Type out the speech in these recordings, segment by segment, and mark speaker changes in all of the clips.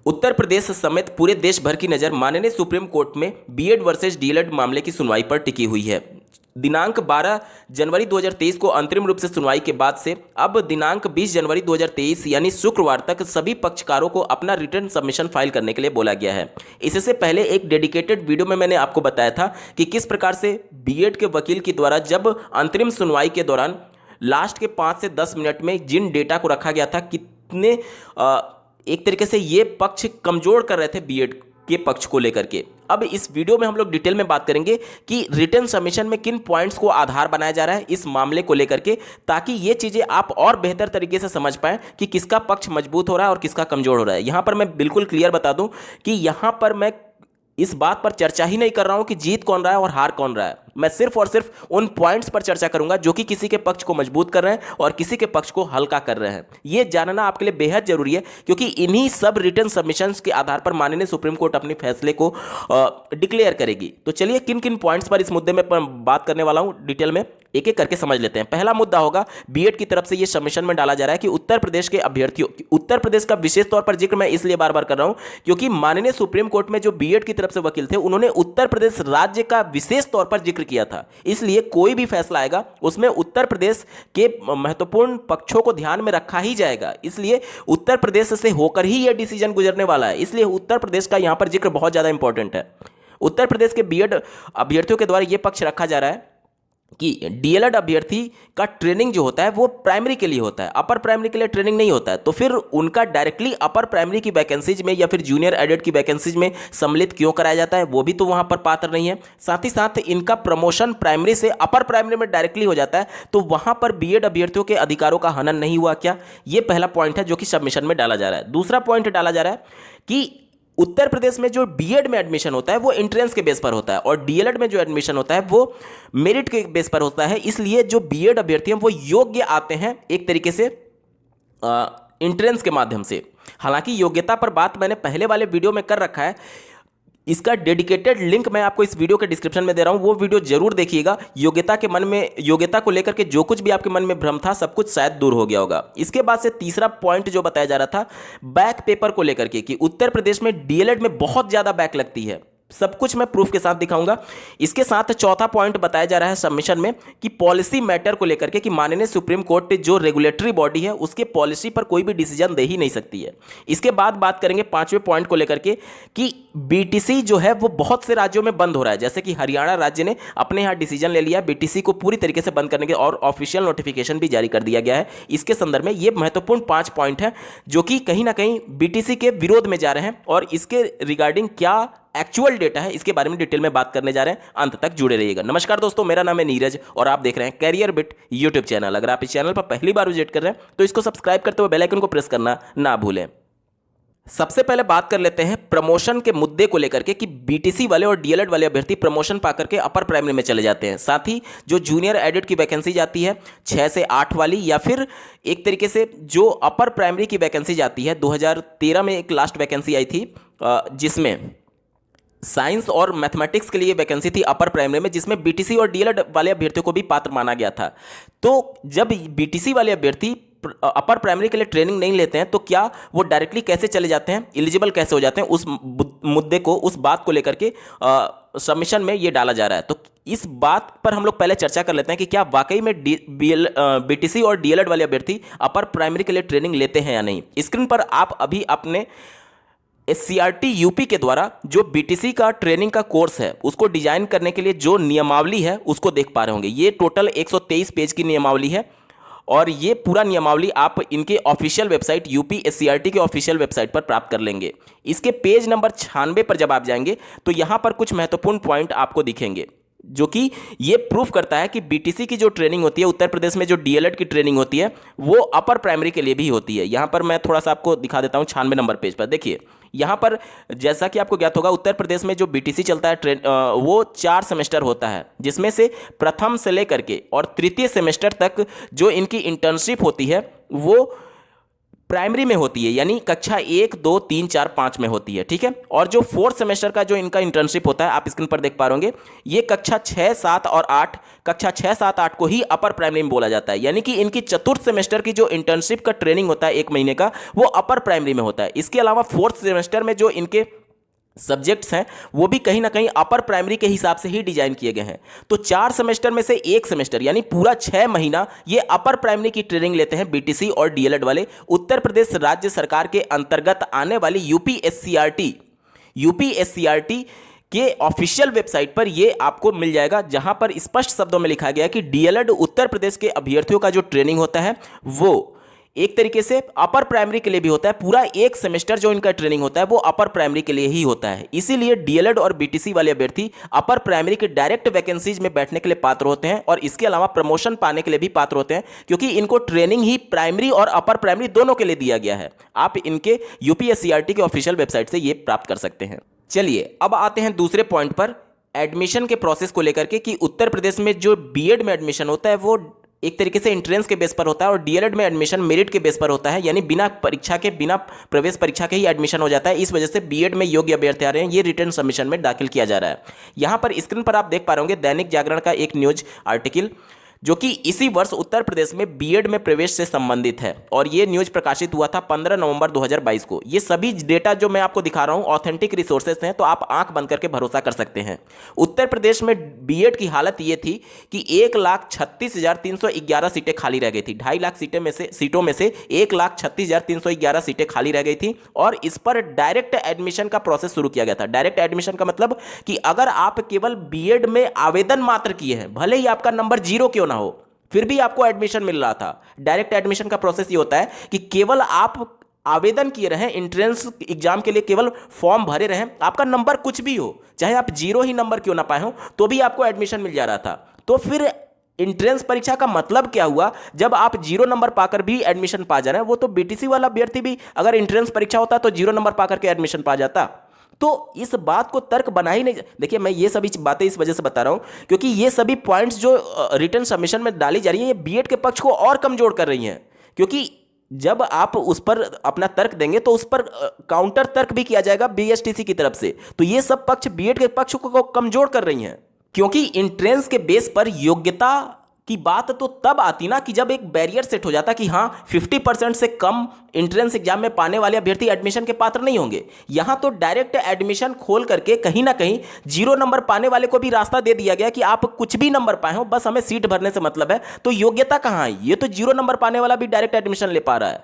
Speaker 1: उत्तर प्रदेश समेत पूरे देश भर की नज़र माननीय सुप्रीम कोर्ट में बीएड वर्सेस डीएलएड मामले की सुनवाई पर टिकी हुई है। दिनांक 12 जनवरी 2023 को अंतरिम रूप से सुनवाई के बाद से अब दिनांक 20 जनवरी 2023 यानी शुक्रवार तक सभी पक्षकारों को अपना रिटर्न सबमिशन फाइल करने के लिए बोला गया है। इससे पहले एक डेडिकेटेड वीडियो में मैंने आपको बताया था कि किस प्रकार से बीएड के वकील के द्वारा जब अंतरिम सुनवाई के दौरान लास्ट के 5 से 10 मिनट में जिन डेटा को रखा गया था, कितने एक तरीके से ये पक्ष कमजोर कर रहे थे बीएड के पक्ष को लेकर के। अब इस वीडियो में हम लोग डिटेल में बात करेंगे कि रिटर्न सबमिशन में किन पॉइंट्स को आधार बनाया जा रहा है इस मामले को लेकर के, ताकि ये चीज़ें आप और बेहतर तरीके से समझ पाएं कि किसका पक्ष मजबूत हो रहा है और किसका कमजोर हो रहा है। यहाँ पर मैं बिल्कुल क्लियर बता दूं कि यहाँ पर मैं इस बात पर चर्चा ही नहीं कर रहा हूं कि जीत कौन रहा है और हार कौन रहा है। मैं सिर्फ और सिर्फ उन पॉइंट्स पर चर्चा करूंगा जो कि किसी के पक्ष को मजबूत कर रहे हैं और किसी के पक्ष को हल्का कर रहे हैं। यह जानना आपके लिए बेहद जरूरी है, क्योंकि इन्हीं सब रिटर्न सबमिशंस के आधार पर माननीय सुप्रीम कोर्ट अपने फैसले को डिक्लेयर करेगी। तो चलिए किन किन पॉइंट्स पर इस मुद्दे में बात करने वाला हूं, डिटेल में एक एक करके समझ लेते हैं। पहला मुद्दा होगा, बीएड की तरफ से यह सबमिशन में डाला जा रहा है कि उत्तर प्रदेश के अभ्यर्थियों, उत्तर प्रदेश का विशेष तौर पर जिक्र मैं इसलिए बार बार कर रहा हूं क्योंकि माननीय सुप्रीम कोर्ट में जो बीएड की तरफ से वकील थे उन्होंने उत्तर प्रदेश राज्य का विशेष तौर पर जिक्र किया था। इसलिए कोई भी फैसला आएगा उसमें उत्तर प्रदेश के महत्वपूर्ण पक्षों को ध्यान में रखा ही जाएगा। इसलिए उत्तर प्रदेश से होकर ही यह डिसीजन गुजरने वाला है, इसलिए उत्तर प्रदेश का यहां पर जिक्र बहुत ज्यादा इंपॉर्टेंट है। उत्तर प्रदेश के बीएड अभ्यर्थियों के द्वारा यह पक्ष रखा जा रहा है कि डीएलएड अभ्यर्थी का ट्रेनिंग जो होता है वो प्राइमरी के लिए होता है, अपर प्राइमरी के लिए ट्रेनिंग नहीं होता है। तो फिर उनका डायरेक्टली अपर प्राइमरी की वैकेंसीज में या फिर जूनियर एडेड की वैकेंसीज में सम्मिलित क्यों कराया जाता है, वो भी तो वहां पर पात्र नहीं है। साथ ही साथ इनका प्रमोशन प्राइमरी से अपर प्राइमरी में डायरेक्टली हो जाता है, तो वहां पर बीएड अभ्यर्थियों के अधिकारों का हनन नहीं हुआ क्या? ये पहला पॉइंट है जो कि सबमिशन में डाला जा रहा है। दूसरा पॉइंट डाला जा रहा है कि उत्तर प्रदेश में जो बीएड में एडमिशन होता है वो एंट्रेंस के बेस पर होता है और डीएलएड में जो एडमिशन होता है वो मेरिट के बेस पर होता है। इसलिए जो बीएड अभ्यर्थी हैं वो योग्य आते हैं एक तरीके से एंट्रेंस के माध्यम से। हालांकि योग्यता पर बात मैंने पहले वाले वीडियो में कर रखा है, इसका डेडिकेटेड लिंक मैं आपको इस वीडियो के डिस्क्रिप्शन में दे रहा हूं, वो वीडियो जरूर देखिएगा। योग्यता को लेकर के जो कुछ भी आपके मन में भ्रम था सब कुछ शायद दूर हो गया होगा। इसके बाद से तीसरा पॉइंट जो बताया जा रहा था बैक पेपर को लेकर के कि उत्तर प्रदेश में डीएलएड में बहुत ज्यादा बैक लगती है, सब कुछ मैं प्रूफ के साथ दिखाऊंगा। इसके साथ चौथा पॉइंट बताया जा रहा है सबमिशन में कि पॉलिसी मैटर को लेकर के कि माननीय सुप्रीम कोर्ट जो रेगुलेटरी बॉडी है उसके पॉलिसी पर कोई भी डिसीजन दे ही नहीं सकती है। इसके बाद बात करेंगे पांचवें पॉइंट को लेकर के कि बीटीसी जो है वो बहुत से राज्यों में बंद हो रहा है, जैसे कि हरियाणा राज्य ने अपने यहाँ डिसीजन ले लिया बीटीसी को पूरी तरीके से बंद करने के और ऑफिशियल नोटिफिकेशन भी जारी कर दिया गया है। इसके संदर्भ में ये महत्वपूर्ण 5 पॉइंट हैं जो कि कहीं ना कहीं बीटीसी के विरोध में जा रहे हैं और इसके रिगार्डिंग क्या एक्चुअल डेटा है इसके बारे में डिटेल में बात करने जा रहे हैं। अंत तक जुड़े रहिएगा। नमस्कार दोस्तों, मेरा नाम है नीरज और आप देख रहे हैं कैरियर बिट यूट्यूब चैनल। अगर आप इस चैनल पर पहली बार विजिट कर रहे हैं तो इसको सब्सक्राइब करते हुए बेल आइकन को प्रेस करना ना भूलें। सबसे पहले बात कर लेते हैं प्रमोशन के मुद्दे को लेकर के कि बीटीसी वाले और डीएलएड वाले अभ्यर्थी प्रमोशन पाकर के अपर प्राइमरी में चले जाते हैं। साथ ही जो जूनियर एडेड की वैकेंसी जाती है 6 से 8 वाली, या फिर एक तरीके से जो अपर प्राइमरी की वैकेंसी जाती है 2013 में एक लास्ट वैकेंसी आई थी जिसमें साइंस और मैथमेटिक्स के लिए वैकेंसी थी अपर प्राइमरी में, जिसमें बीटीसी और डीएलएड वाले अभ्यर्थियों को भी पात्र माना गया था। तो जब बीटीसी वाले अभ्यर्थी अपर प्राइमरी के लिए ट्रेनिंग नहीं लेते हैं तो क्या वो डायरेक्टली कैसे चले जाते हैं, एलिजिबल कैसे हो जाते हैं, उस मुद्दे को, उस बात को लेकर के सबमिशन में ये डाला जा रहा है। तो इस बात पर हम लोग पहले चर्चा कर लेते हैं कि क्या वाकई में बीटीसी और डीएलएड वाले अभ्यर्थी अपर प्राइमरी के लिए ट्रेनिंग लेते हैं या नहीं। स्क्रीन पर आप अभी अपने एससीईआरटी यूपी के द्वारा जो बीटीसी का ट्रेनिंग का कोर्स है उसको डिजाइन करने के लिए जो नियमावली है उसको देख पा रहे होंगे। ये टोटल 123 पेज की नियमावली है और ये पूरा नियमावली आप इनके ऑफिशियल वेबसाइट यूपी एससीईआरटी के ऑफिशियल वेबसाइट पर प्राप्त कर लेंगे। इसके पेज नंबर 96 पर जब आप जाएंगे तो यहाँ पर कुछ महत्वपूर्ण पॉइंट आपको दिखेंगे जो कि ये प्रूफ करता है कि बीटीसी की जो ट्रेनिंग होती है उत्तर प्रदेश में, जो डीएलएड की ट्रेनिंग होती है वो अपर प्राइमरी के लिए भी होती है। यहाँ पर मैं थोड़ा सा आपको दिखा देता हूँ 96 नंबर पेज पर। देखिए यहाँ पर जैसा कि आपको ज्ञात होगा उत्तर प्रदेश में जो बीटीसी चलता है वो 4 सेमेस्टर होता है, जिसमें से प्रथम से लेकर के और तृतीय सेमेस्टर तक जो इनकी इंटर्नशिप होती है वो प्राइमरी में होती है, यानी कक्षा 1, 2, 3, 4, 5 में होती है, ठीक है। और जो फोर्थ सेमेस्टर का जो इनका इंटर्नशिप होता है, आप स्क्रीन पर देख पा रहे होंगे, ये कक्षा 6, 7 और 8, कक्षा 6, 7, 8 को ही अपर प्राइमरी में बोला जाता है। यानी कि इनकी चतुर्थ सेमेस्टर की जो इंटर्नशिप का ट्रेनिंग होता है 1 महीने का, वो अपर प्राइमरी में होता है। इसके अलावा फोर्थ सेमेस्टर में जो इनके सब्जेक्ट्स हैं वो भी कहीं ना कहीं अपर प्राइमरी के हिसाब से ही डिजाइन किए गए हैं। तो 4 सेमेस्टर में से 1 सेमेस्टर यानी पूरा 6 महीना ये अपर प्राइमरी की ट्रेनिंग लेते हैं बीटीसी और डीएलएड वाले। उत्तर प्रदेश राज्य सरकार के अंतर्गत आने वाली यूपीएससीईआरटी के ऑफिशियल वेबसाइट पर ये आपको मिल जाएगा, जहां पर स्पष्ट शब्दों में लिखा गया है कि डीएलएड उत्तर प्रदेश के अभ्यर्थियों का जो ट्रेनिंग होता है वो एक तरीके से अपर प्राइमरी के लिए भी होता है। पूरा 1 सेमेस्टर जो इनका ट्रेनिंग होता है वो अपर प्राइमरी के लिए ही होता है। इसीलिए डीएलएड और बीटीसी वाले अभ्यर्थी अपर प्राइमरी के डायरेक्ट वैकेंसीज में बैठने के लिए पात्र होते हैं और इसके अलावा प्रमोशन पाने के लिए भी पात्र होते हैं, क्योंकि इनको ट्रेनिंग ही प्राइमरी और अपर प्राइमरी दोनों के लिए दिया गया है। आप इनके यूपीएससीईआरटी के ऑफिशियल वेबसाइट से ये प्राप्त कर सकते हैं। चलिए अब आते हैं दूसरे पॉइंट पर, एडमिशन के प्रोसेस को लेकर के, कि उत्तर प्रदेश में जो बीएड में एडमिशन होता है वो एक तरीके से एंट्रेंस के बेस पर होता है और डीएलएड में एडमिशन मेरिट के बेस पर होता है, यानी बिना परीक्षा के, बिना प्रवेश परीक्षा के ही एडमिशन हो जाता है। इस वजह से बीएड में योग्य अभ्यर्थी आ रहे हैं, ये रिटर्न सबमिशन में दाखिल किया जा रहा है। यहां पर स्क्रीन पर आप देख पा रहे होंगे दैनिक जागरण का एक न्यूज आर्टिकल जो कि इसी वर्ष उत्तर प्रदेश में बीएड में प्रवेश से संबंधित है, और ये न्यूज प्रकाशित हुआ था 15 नवंबर 2022 को। ये सभी डेटा जो मैं आपको दिखा रहा हूं ऑथेंटिक रिसोर्सेस हैं, तो आप आंख बंद करके भरोसा कर सकते हैं। उत्तर प्रदेश में बीएड की हालत ये थी कि 1,36,311 सीटें खाली रह गई थी। 2.5 लाख सीटों में से 1,36,311 सीटें खाली रह गई थी, और इस पर डायरेक्ट एडमिशन का प्रोसेस शुरू किया गया था। डायरेक्ट एडमिशन का मतलब कि अगर आप केवल बीएड में आवेदन मात्र किए हैं, भले ही आपका नंबर 0 क्यों ना हो, फिर भी आपको एडमिशन मिल रहा था। डायरेक्ट एडमिशन का प्रोसेस ये होता है कि केवल आप आवेदन किए रहें, एंट्रेंस एग्जाम के लिए केवल फॉर्म भरे रहें, आपका नंबर कुछ भी हो, चाहे आप 0 ही नंबर क्यों ना पाए हो, तो भी आपको एडमिशन मिल जा रहा था। तो फिर एंट्रेंस परीक्षा का मतलब क्या हुआ, जब आप 0 नंबर पाकर भी एडमिशन पा जा रहे हैं। वो तो बीटीसी वाला अभ्यर्थी भी अगर एंट्रेंस परीक्षा होता तो 0 नंबर पाकर के एडमिशन पा जाता। तो इस बात को तर्क बना ही नहीं। देखिए, मैं ये सभी बातें इस वजह से बता रहा हूं क्योंकि ये सभी पॉइंट्स जो रिटर्न सबमिशन में डाली जा रही है, ये बीएड के पक्ष को और कमजोर कर रही हैं। क्योंकि जब आप उस पर अपना तर्क देंगे तो उस पर काउंटर तर्क भी किया जाएगा बीएसटीसी की तरफ से। तो ये सब पक्ष बीएड के पक्ष को कमजोर कर रही हैं, क्योंकि एंट्रेंस के बेस पर योग्यता की बात तो तब आती ना कि जब एक बैरियर सेट हो जाता कि हाँ 50% से कम एंट्रेंस एग्जाम में पाने वाले अभ्यर्थी एडमिशन के पात्र नहीं होंगे। यहां तो डायरेक्ट एडमिशन खोल करके कहीं ना कहीं 0 नंबर पाने वाले को भी रास्ता दे दिया गया कि आप कुछ भी नंबर पाए हो, बस हमें सीट भरने से मतलब है। तो योग्यता कहां है? ये तो 0 नंबर पाने वाला भी डायरेक्ट एडमिशन ले पा रहा है।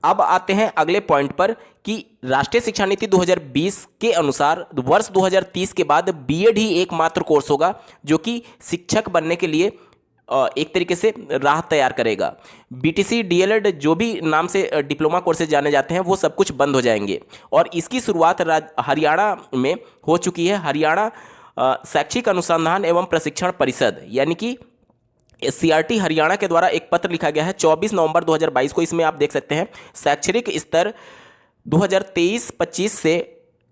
Speaker 1: अब आते हैं अगले पॉइंट पर कि राष्ट्रीय शिक्षा नीति 2020 के अनुसार वर्ष 2030 के बाद बीएड ही एकमात्र कोर्स होगा जो कि शिक्षक बनने के लिए एक तरीके से राह तैयार करेगा। बीटीसी डीएलएड जो भी नाम से डिप्लोमा कोर्सेज जाने जाते हैं वो सब कुछ बंद हो जाएंगे, और इसकी शुरुआत हरियाणा में हो चुकी है। हरियाणा शैक्षिक अनुसंधान एवं प्रशिक्षण परिषद यानी कि सीआरटी हरियाणा के द्वारा एक पत्र लिखा गया है 24 नवंबर 2022 को। इसमें आप देख सकते हैं शैक्षणिक स्तर 2023-25 से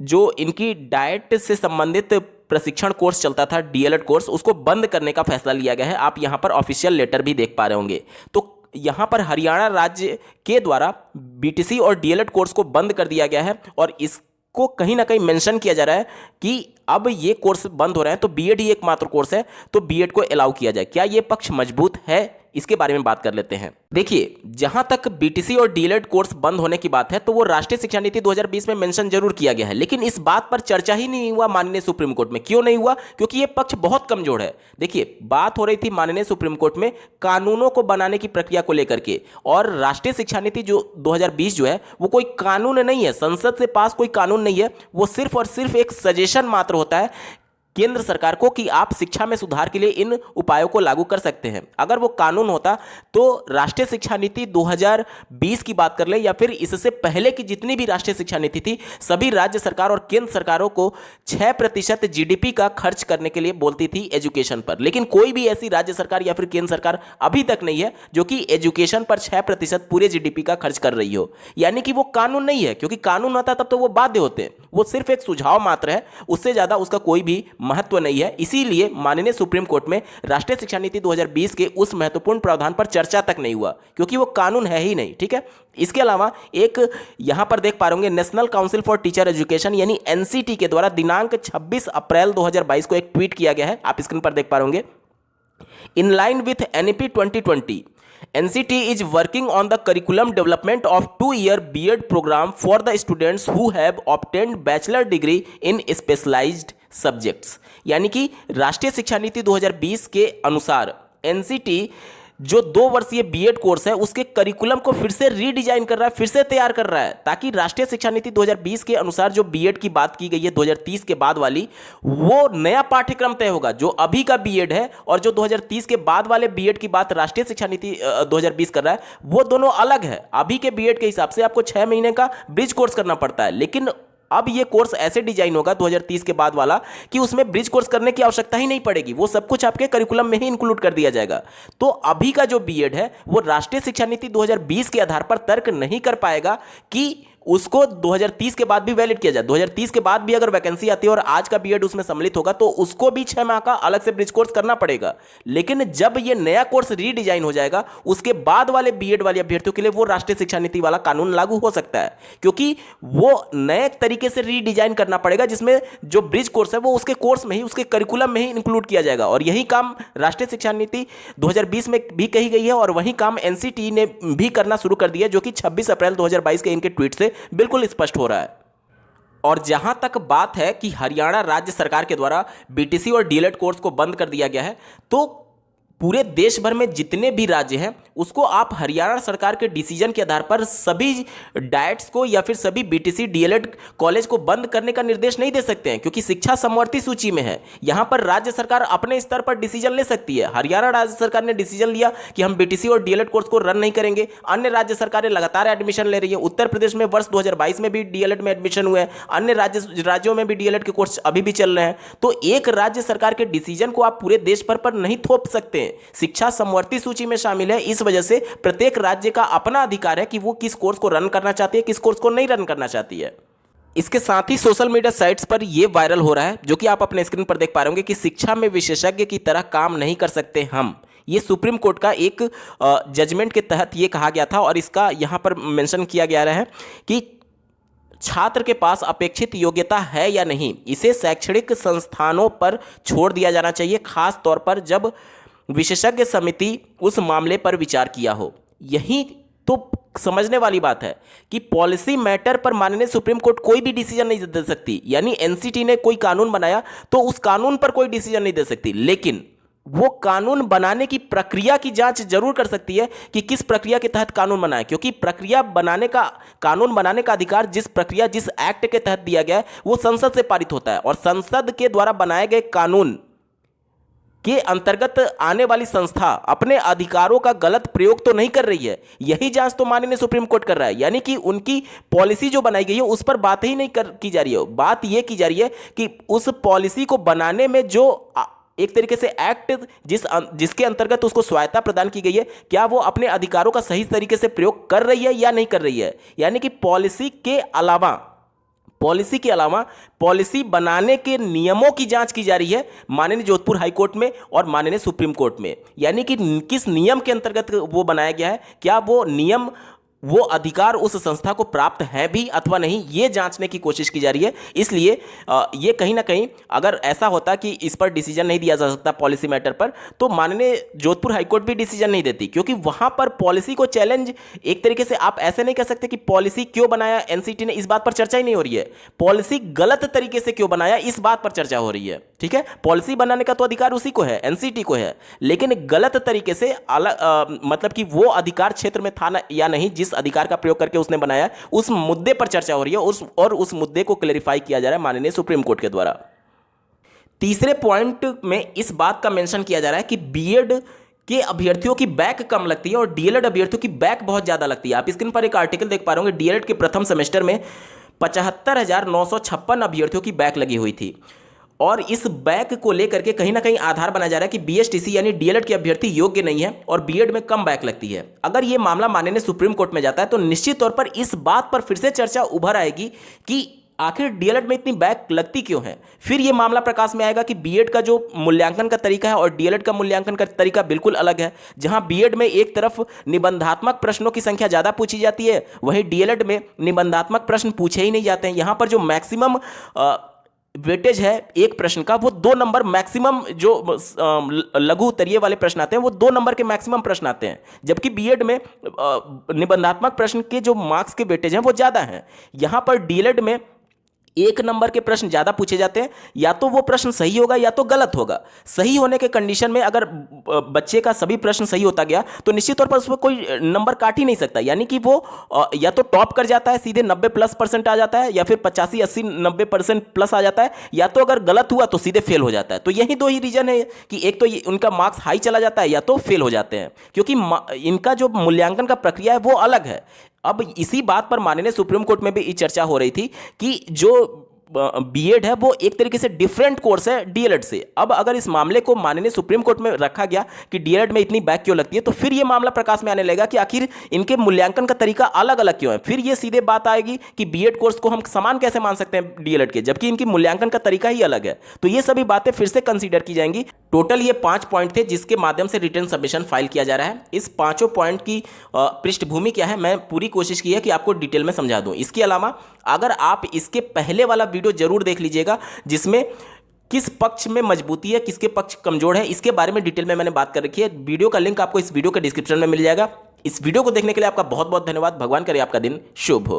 Speaker 1: जो इनकी डाइट से संबंधित प्रशिक्षण कोर्स चलता था, डीएलएड कोर्स, उसको बंद करने का फैसला लिया गया है। आप यहां पर ऑफिशियल लेटर भी देख पा रहे होंगे। तो यहां पर हरियाणा राज्य के द्वारा बीटीसी और डीएलएड कोर्स को बंद कर दिया गया है, और इसको कहीं ना कहीं मेंशन किया जा रहा है कि अब ये कोर्स बंद हो रहे हैं तो बीएड ही एकमात्र कोर्स है, तो बीएड को अलाउ किया जाए। क्या ये पक्ष मजबूत है? इसके बारे में बात कर लेते हैं। देखिए, जहां तक बीटीसी और डीएलएड कोर्स बंद होने की बात है तो वो राष्ट्रीय शिक्षा नीति 2020 में मेंशन जरूर किया गया है, लेकिन इस बात पर चर्चा ही नहीं हुआ माननीय सुप्रीम कोर्ट में। क्यों नहीं हुआ? क्योंकि ये पक्ष बहुत कमजोर है। देखिए, बात हो रही थी माननीय सुप्रीम कोर्ट में कानूनों को बनाने की प्रक्रिया को लेकर के, और राष्ट्रीय शिक्षा नीति जो 2020 जो है वो कोई कानून नहीं है, संसद से पास कोई कानून नहीं है। वो सिर्फ और सिर्फ एक सजेशन मात्र होता है केंद्र सरकार को कि आप शिक्षा में सुधार के लिए इन उपायों को लागू कर सकते हैं। अगर वो कानून होता तो राष्ट्रीय शिक्षा नीति 2020 की बात कर ले या फिर इससे पहले की जितनी भी राष्ट्रीय शिक्षा नीति थी, सभी राज्य सरकार और केंद्र सरकारों को 6% जीडीपी का खर्च करने के लिए बोलती थी एजुकेशन पर। लेकिन कोई भी ऐसी राज्य सरकार या फिर केंद्र सरकार अभी तक नहीं है जो कि एजुकेशन पर 6% पूरे जीडीपी का खर्च कर रही हो। यानी कि वो कानून नहीं है, क्योंकि कानून होता तब तो वो बाध्य होते हैं। वो सिर्फ एक सुझाव मात्र है, उससे ज्यादा उसका कोई भी महत्व नहीं है, इसीलिए माननीय सुप्रीम कोर्ट में राष्ट्रीय शिक्षा नीति 2020 के उस महत्वपूर्ण प्रावधान पर चर्चा तक नहीं हुआ, क्योंकि वो कानून है ही नहीं। ठीक है, इसके अलावा एक यहां पर देख पा रहे होंगे, national council for teacher education यानी एनसीटी के द्वारा दिनांक 26 अप्रैल 2022 को एक ट्वीट किया गया है, आप स्क्रीन पर देख पा रहे होंगे। In line with NEP 2020, NCT is working on the curriculum development of 2-year B.Ed program for the students who have obtained bachelor degree in specialized subjects। यानी कि राष्ट्रीय शिक्षा नीति 2020 के अनुसार NCT जो 2 वर्षीय B.Ed कोर्स है उसके करिकुलम को फिर से रीडिजाइन कर रहा है, फिर से तैयार कर रहा है, ताकि राष्ट्रीय शिक्षा नीति 2020 के अनुसार जो B.Ed की बात की गई है 2030 के बाद वाली, वो नया पाठ्यक्रम तय होगा। जो अभी का B.Ed है और जो 2030 के बाद वाले B.Ed की बात राष्ट्रीय शिक्षा नीति 2020 कर रहा है, वो दोनों अलग है। अभी के B.Ed के हिसाब से आपको 6 महीने का ब्रिज कोर्स करना पड़ता है, लेकिन अब ये कोर्स ऐसे डिजाइन होगा 2030 के बाद वाला कि उसमें ब्रिज कोर्स करने की आवश्यकता ही नहीं पड़ेगी, वो सब कुछ आपके करिकुलम में ही इंक्लूड कर दिया जाएगा। तो अभी का जो B.Ed है वो राष्ट्रीय शिक्षा नीति 2020 के आधार पर तर्क नहीं कर पाएगा कि उसको 2030 के बाद भी वैलिड किया जाए। 2030 के बाद भी अगर वैकेंसी आती है और आज का B.Ed उसमें सम्मिलित होगा तो उसको भी 6 माह का अलग से ब्रिज कोर्स करना पड़ेगा। लेकिन जब ये नया कोर्स रीडिजाइन हो जाएगा उसके बाद वाले B.Ed वाले अभ्यर्थियों के लिए वो राष्ट्रीय शिक्षा नीति वाला कानून लागू हो सकता है, क्योंकि वो नए तरीके से रीडिजाइन करना पड़ेगा जिसमें जो ब्रिज कोर्स है वो उसके कोर्स में ही, उसके करिकुलम में ही इंक्लूड किया जाएगा। और यही काम राष्ट्रीय शिक्षा नीति 2020 में भी कही गई है और वही काम NCT ने भी करना शुरू कर दिया, जो कि 26 अप्रैल 2022 के इनके ट्वीट से बिल्कुल स्पष्ट हो रहा है। और जहां तक बात है कि हरियाणा राज्य सरकार के द्वारा BTC और DLED कोर्स को बंद कर दिया गया है, तो पूरे देश भर में जितने भी राज्य हैं उसको आप हरियाणा सरकार के डिसीजन के आधार पर सभी डाइट्स को या फिर सभी BTC DLED कॉलेज को बंद करने का निर्देश नहीं दे सकते हैं, क्योंकि शिक्षा समवर्ती सूची में है। यहां पर राज्य सरकार अपने स्तर पर डिसीजन ले सकती है। हरियाणा राज्य सरकार ने डिसीजन लिया कि हम BTC और DLED कोर्स को रन नहीं करेंगे, अन्य राज्य सरकारें लगातार एडमिशन ले रही है। उत्तर प्रदेश में वर्ष 2022 में भी DLED में एडमिशन हुए हैं, अन्य राज्यों में भी DLED के कोर्स अभी भी चल रहे हैं। तो एक राज्य सरकार के डिसीजन को आप पूरे देश भर पर नहीं थोप सकते। शिक्षा समवर्ती सूची में शामिल है, इस वजह से प्रत्येक राज्य का अपना अधिकार है कि वो किस कोर्स को रन करना चाहती है, किस कोर्स को नहीं रन करना चाहती है। इसके साथ ही सोशल मीडिया साइट्स पर यह वायरल हो रहा है, जो कि आप अपने स्क्रीन पर देख पा रहे होंगे, कि शिक्षा में विशेषज्ञ की तरह काम नहीं कर सकते हम। ये सुप्रीम कोर्ट का एक जजमेंट के तहत ये कहा गया था और इसका यहां पर मेंशन किया गया है कि छात्र के पास अपेक्षित योग्यता है या नहीं, इसे शैक्षणिक संस्थानों पर छोड़ दिया जाना चाहिए, खास तौर पर जब विशेषज्ञ समिति उस मामले पर विचार किया हो। यही तो समझने वाली बात है कि पॉलिसी मैटर पर माननीय सुप्रीम कोर्ट कोई भी डिसीजन नहीं दे सकती। यानी NCT ने कोई कानून बनाया तो उस कानून पर कोई डिसीजन नहीं दे सकती, लेकिन वो कानून बनाने की प्रक्रिया की जांच जरूर कर सकती है कि किस प्रक्रिया के तहत कानून बनाए, क्योंकि कानून बनाने का अधिकार जिस प्रक्रिया, जिस एक्ट के तहत दिया गया है वो संसद से पारित होता है, और संसद के द्वारा बनाए गए कानून के अंतर्गत आने वाली संस्था अपने अधिकारों का गलत प्रयोग तो नहीं कर रही है। यही जांच तो माननीय सुप्रीम कोर्ट कर रहा है। यानी कि उनकी पॉलिसी जो बनाई गई है उस पर बात ही नहीं की जा रही है। बात यह की जा रही है कि उस पॉलिसी को बनाने में जो एक तरीके से एक्ट जिसके अंतर्गत उसको स्वायत्ता प्रदान की गई है, क्या वो अपने अधिकारों का सही तरीके से प्रयोग कर रही है या नहीं कर रही है। यानी कि पॉलिसी के अलावा पॉलिसी बनाने के नियमों की जांच की जा रही है माननीय जोधपुर हाई कोर्ट में और माननीय सुप्रीम कोर्ट में। यानी कि किस नियम के अंतर्गत वो बनाया गया है, क्या वो नियम, वो अधिकार उस संस्था को प्राप्त है भी अथवा नहीं, ये जांचने की कोशिश की जा रही है। इसलिए ये कहीं ना कहीं अगर ऐसा होता कि इस पर डिसीजन नहीं दिया जा सकता पॉलिसी मैटर पर, तो माननीय जोधपुर हाईकोर्ट भी डिसीजन नहीं देती, क्योंकि वहां पर पॉलिसी को चैलेंज, एक तरीके से आप ऐसे नहीं कह सकते कि पॉलिसी क्यों बनाया NCT ने, इस बात पर चर्चा ही नहीं हो रही है। पॉलिसी गलत तरीके से क्यों बनाया इस बात पर चर्चा हो रही है। ठीक है, पॉलिसी बनाने का तो अधिकार उसी को है, NCT को है, लेकिन गलत तरीके से मतलब कि वो अधिकार क्षेत्र में था या नहीं, जिस अधिकार का प्रयोग करके उसने बनाया, उस मुद्दे पर चर्चा हो रही है उस मुद्दे को क्लैरिफाई किया जा रहा है माननीय सुप्रीम कोर्ट के द्वारा। तीसरे पॉइंट में इस बात का मेंशन किया जा रहा है कि B.Ed के अभ्यर्थियों की बैक कम लगती है और DLED अभ्यर्थियों की बैक बहुत ज्यादा लगती है। आप स्क्रीन पर एक आर्टिकल देख पा रहे होंगे, DLED के प्रथम सेमेस्टर में 75,956 अभ्यर्थियों की बैक लगी हुई थी, और इस बैक को लेकर के कहीं ना कहीं आधार बनाया जा रहा है कि BSTC यानी DLED के अभ्यर्थी योग्य नहीं है और B.Ed में कम बैक लगती है। अगर यह मामला माननीय सुप्रीम कोर्ट में जाता है तो निश्चित तौर पर इस बात पर फिर से चर्चा उभर आएगी कि आखिर डीएलएड में इतनी बैक लगती क्यों है। फिर ये मामला प्रकाश में आएगा कि बीएड का जो मूल्यांकन का तरीका है और डीएलएड का मूल्यांकन का तरीका बिल्कुल अलग है। जहां बीएड में एक तरफ निबंधात्मक प्रश्नों की संख्या ज़्यादा पूछी जाती है, वहीं डीएलएड में निबंधात्मक प्रश्न पूछे ही नहीं जाते हैं। यहाँ पर जो मैक्सिमम वेटेज है एक प्रश्न का, वो 2 नंबर मैक्सिमम, जो लघु उत्तरीय वाले प्रश्न आते हैं वो 2 नंबर के मैक्सिमम प्रश्न आते हैं, जबकि बीएड में निबंधात्मक प्रश्न के जो मार्क्स के वेटेज हैं वो ज़्यादा हैं। यहाँ पर डीएलएड में 1 नंबर के प्रश्न ज़्यादा पूछे जाते हैं, या तो वो प्रश्न सही होगा या तो गलत होगा। सही होने के कंडीशन में अगर बच्चे का सभी प्रश्न सही होता गया तो निश्चित तौर पर उसमें कोई नंबर काट ही नहीं सकता, यानी कि वो या तो टॉप कर जाता है, सीधे 90+% आ जाता है, या फिर 85, 80, 90% प्लस आ जाता है, या तो अगर गलत हुआ तो सीधे फेल हो जाता है। तो यही 2 ही रीजन है कि एक तो उनका मार्क्स हाई चला जाता है या तो फेल हो जाते हैं, क्योंकि इनका जो मूल्यांकन का प्रक्रिया है वो अलग है। अब इसी बात पर माननीय सुप्रीम कोर्ट में भी चर्चा हो रही थी कि जो बीएड है वो एक तरीके से डिफरेंट कोर्स है डीएलएड से। अब अगर इस मामले को माननीय सुप्रीम कोर्ट में रखा गया कि डीएलएड में इतनी बैक क्यों लगती है, तो फिर ये मामला प्रकाश में आने लगेगा कि आखिर इनके मूल्यांकन का तरीका अलग अलग क्यों है। फिर ये सीधे बात आएगी कि बीएड कोर्स को हम समान कैसे मान सकते हैं डीएलएड के, जबकि इनकी मूल्यांकन का तरीका ही अलग है। तो ये सभी बातें फिर से कंसीडर की जाएंगी। टोटल ये 5 पॉइंट थे जिसके माध्यम से रिटर्न सबमिशन फाइल किया जा रहा है। इस 5 पॉइंट की पृष्ठभूमि क्या है, मैं पूरी कोशिश की है कि आपको डिटेल में समझा दूं। इसके अलावा अगर आप इसके पहले वाला वीडियो जरूर देख लीजिएगा, जिसमें किस पक्ष में मजबूती है, किसके पक्ष कमजोर है, इसके बारे में डिटेल में मैंने बात कर रखी है। वीडियो का लिंक आपको इस वीडियो के डिस्क्रिप्शन में मिल जाएगा। इस वीडियो को देखने के लिए आपका बहुत बहुत धन्यवाद। भगवान करे आपका दिन शुभ हो।